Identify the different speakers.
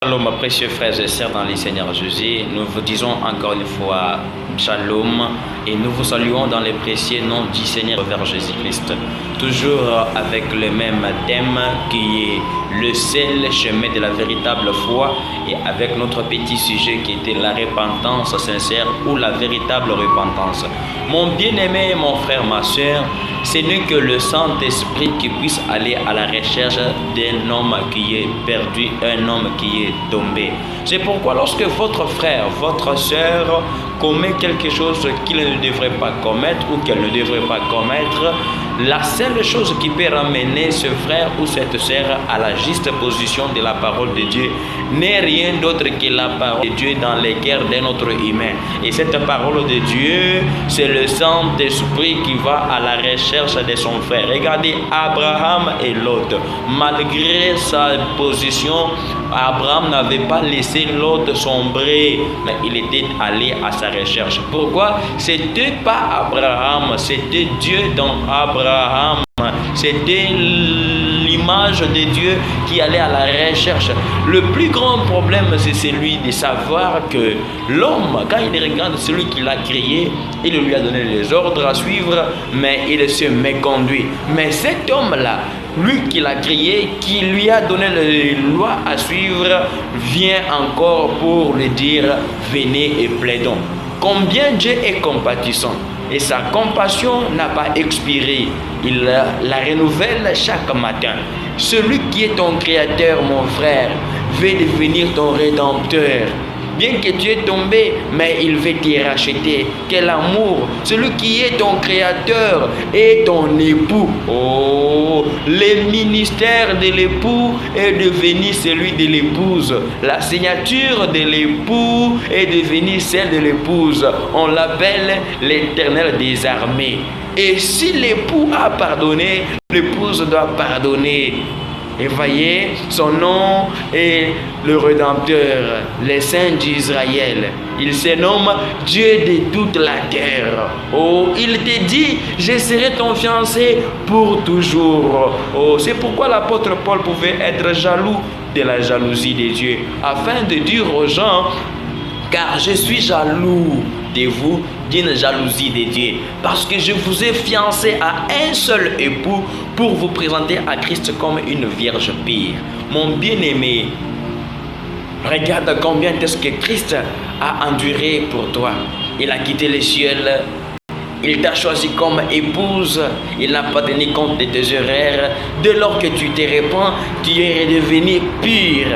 Speaker 1: Shalom, précieux frères et sœurs dans le Seigneur Jésus, nous vous disons encore une fois Shalom et nous vous saluons dans le précieux nom du Seigneur vers Jésus-Christ. Toujours avec le même thème qui est le seul chemin de la véritable foi et avec notre petit sujet qui était la repentance sincère ou la véritable repentance. Mon bien-aimé, mon frère, ma soeur, ce n'est que le Saint-Esprit qui puisse aller à la recherche d'un homme qui est perdu, un homme qui est tombé. C'est pourquoi lorsque votre frère, votre soeur commet quelque chose qu'il ne devrait pas commettre ou qu'elle ne devrait pas commettre, la seule chose qui peut ramener ce frère ou cette sœur à la juste position de la parole de Dieu n'est rien d'autre que la parole de Dieu dans les cœurs d'un autre humain. Et cette parole de Dieu, c'est le Saint-Esprit qui va à la recherche de son frère. Regardez Abraham et Lot. Malgré sa position, Abraham n'avait pas laissé Lot sombrer, mais il était allé à sa recherche. Pourquoi? C'était pas Abraham, c'était Dieu dans Abraham. C'était l'image de Dieu qui allait à la recherche. Le plus grand problème, c'est celui de savoir que l'homme, quand il regarde celui qui l'a créé, il lui a donné les ordres à suivre, mais il se méconduit. Mais cet homme-là, lui qui l'a créé, qui lui a donné les lois à suivre, vient encore pour lui dire, venez et plaidons. Combien Dieu est compatissant et sa compassion n'a pas expiré. Il la renouvelle chaque matin. Celui qui est ton créateur, mon frère, veut devenir ton rédempteur. Bien que tu es tombé, mais il veut te racheter. Quel amour! Celui qui est ton créateur est ton époux. Oh, le ministère de l'époux est devenu celui de l'épouse. La signature de l'époux est devenue celle de l'épouse. On l'appelle l'Éternel des armées. Et si l'époux a pardonné, l'épouse doit pardonner. Et voyez, son nom est le Rédempteur, le Saint d'Israël. Il se nomme Dieu de toute la terre. Oh, il te dit, je serai ton fiancé pour toujours. Oh, c'est pourquoi l'apôtre Paul pouvait être jaloux de la jalousie de Dieu, afin de dire aux gens, car je suis jaloux de vous d'une jalousie de Dieu, parce que je vous ai fiancé à un seul époux pour vous présenter à Christ comme une vierge pure. Mon bien-aimé, regarde combien est-ce que Christ a enduré pour toi. Il a quitté les cieux, il t'a choisi comme épouse, il n'a pas tenu compte de tes erreurs. Dès lors que tu te répands, tu es redevenu pur.